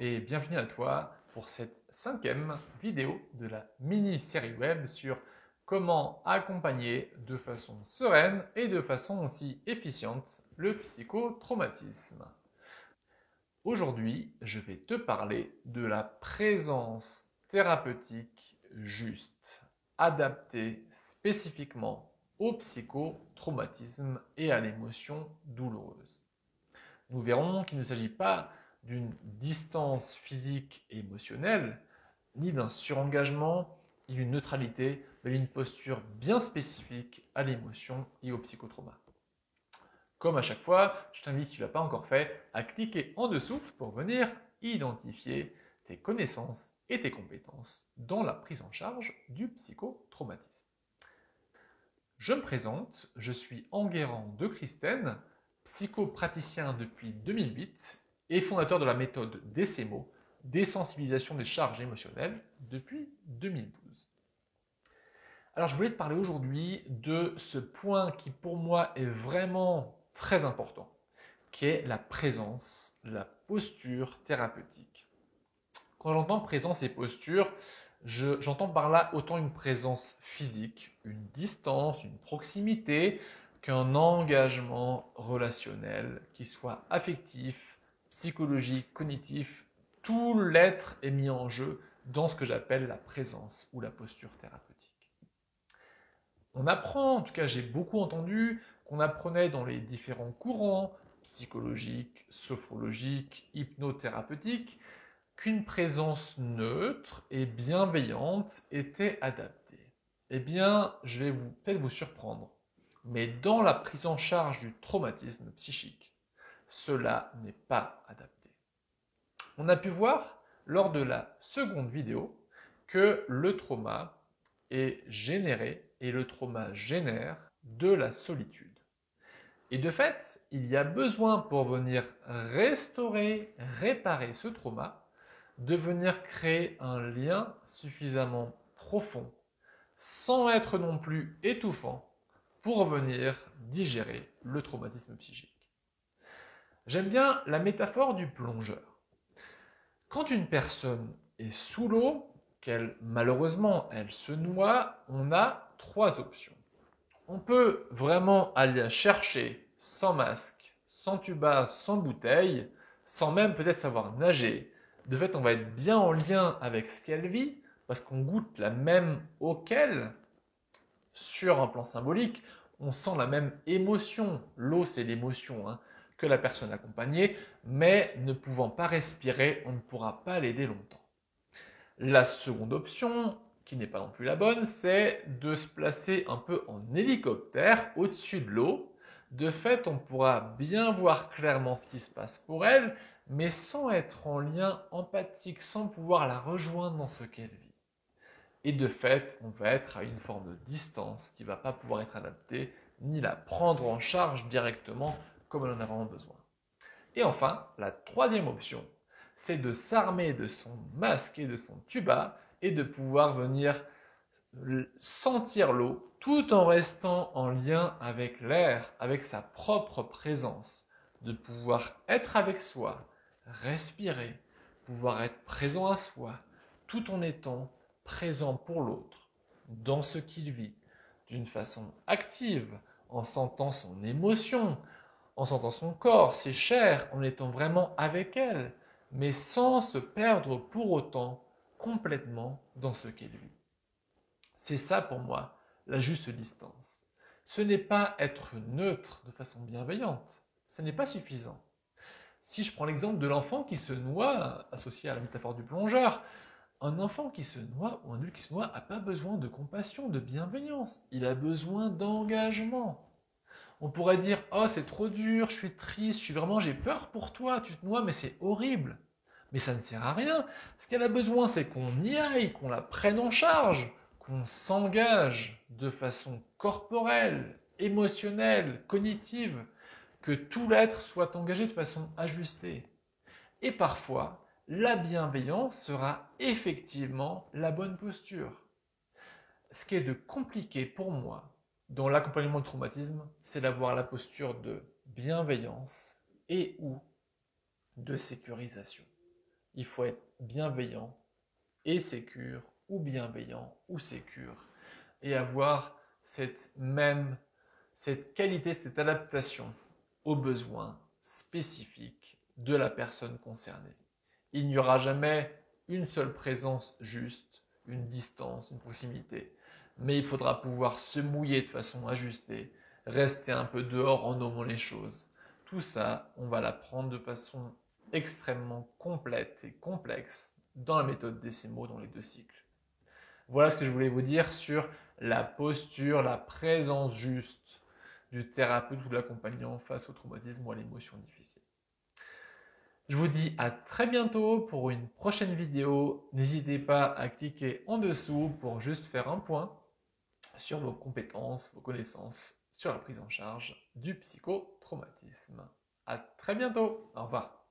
et bienvenue à toi pour cette 5e vidéo de la mini-série web sur comment accompagner de façon sereine et de façon aussi efficiente le psychotraumatisme. Aujourd'hui, je vais te parler de la présence thérapeutique juste, adaptée spécifiquement au psychotraumatisme et à l'émotion douloureuse. Nous verrons qu'il ne s'agit pas d'une distance physique et émotionnelle, ni d'un surengagement, ni d'une neutralité, mais d'une posture bien spécifique à l'émotion et au psychotrauma. Comme à chaque fois, je t'invite, si tu ne l'as pas encore fait, à cliquer en dessous pour venir identifier tes connaissances et tes compétences dans la prise en charge du psychotraumatisme. Je me présente, je suis Enguerrand de Christène, psychopraticien depuis 2008 et fondateur de la méthode DCEMO, désensibilisation des charges émotionnelles, depuis 2012. Alors je voulais te parler aujourd'hui de ce point qui pour moi est vraiment très important, qui est la présence, la posture thérapeutique. Quand j'entends présence et posture, j'entends par là autant une présence physique, une distance, une proximité, qu'un engagement relationnel, qui soit affectif, psychologique, cognitif. Tout l'être est mis en jeu dans ce que j'appelle la présence ou la posture thérapeutique. On apprend, en tout cas j'ai beaucoup entendu, qu'on apprenait dans les différents courants psychologiques, sophrologiques, hypnothérapeutiques, qu'une présence neutre et bienveillante était adaptée. Eh bien, je vais peut-être vous surprendre, mais dans la prise en charge du traumatisme psychique, cela n'est pas adapté. On a pu voir lors de la seconde vidéo que le trauma est généré et le trauma génère de la solitude. Et de fait, il y a besoin pour venir restaurer, réparer ce trauma, de venir créer un lien suffisamment profond, sans être non plus étouffant, pour venir digérer le traumatisme psychique. J'aime bien la métaphore du plongeur. Quand une personne est sous l'eau, qu'elle malheureusement elle se noie, on a 3 options. On peut vraiment aller la chercher sans masque, sans tuba, sans bouteille, sans même peut-être savoir nager. De fait, on va être bien en lien avec ce qu'elle vit, parce qu'on goûte la même eau qu'elle. Sur un plan symbolique, on sent la même émotion. L'eau, c'est l'émotion que la personne accompagnée, mais ne pouvant pas respirer, on ne pourra pas l'aider longtemps. La seconde option, qui n'est pas non plus la bonne, c'est de se placer un peu en hélicoptère au-dessus de l'eau. De fait, on pourra bien voir clairement ce qui se passe pour elle, mais sans être en lien empathique, sans pouvoir la rejoindre dans ce qu'elle vit. Et de fait, on va être à une forme de distance qui ne va pas pouvoir être adaptée, ni la prendre en charge directement comme elle en a vraiment besoin. Et enfin, la troisième option, c'est de s'armer de son masque et de son tuba et de pouvoir venir sentir l'eau tout en restant en lien avec l'air, avec sa propre présence, de pouvoir être avec soi, respirer, pouvoir être présent à soi, tout en étant présent pour l'autre, dans ce qu'il vit, d'une façon active, en sentant son émotion, en sentant son corps, ses chairs, en étant vraiment avec elle, mais sans se perdre pour autant complètement dans ce qu'elle vit. C'est ça pour moi, la juste distance. Ce n'est pas être neutre de façon bienveillante, ce n'est pas suffisant. Si je prends l'exemple de l'enfant qui se noie, associé à la métaphore du plongeur, un enfant qui se noie ou un adulte qui se noie n'a pas besoin de compassion, de bienveillance, il a besoin d'engagement. On pourrait dire « Oh, c'est trop dur, je suis triste, j'ai peur pour toi, tu te noies, mais c'est horrible. » Mais ça ne sert à rien. Ce qu'elle a besoin, c'est qu'on y aille, qu'on la prenne en charge, qu'on s'engage de façon corporelle, émotionnelle, cognitive, que tout l'être soit engagé de façon ajustée. Et parfois, la bienveillance sera effectivement la bonne posture. Ce qui est de compliqué pour moi dans l'accompagnement du traumatisme, c'est d'avoir la posture de bienveillance et ou de sécurisation. il faut être bienveillant et sécure, ou bienveillant ou sécure, et avoir cette qualité, cette adaptation aux besoins spécifiques de la personne concernée. Il n'y aura jamais une seule présence juste, une distance, une proximité, mais il faudra pouvoir se mouiller de façon ajustée, rester un peu dehors en nommant les choses. Tout ça, on va l'apprendre de façon extrêmement complète et complexe dans la méthode Decimo dans les 2 cycles. Voilà ce que je voulais vous dire sur la posture, la présence juste du thérapeute ou de l'accompagnant face au traumatisme ou à l'émotion difficile. Je vous dis à très bientôt pour une prochaine vidéo. N'hésitez pas à cliquer en dessous pour juste faire un point sur vos compétences, vos connaissances sur la prise en charge du psychotraumatisme. À très bientôt. Au revoir.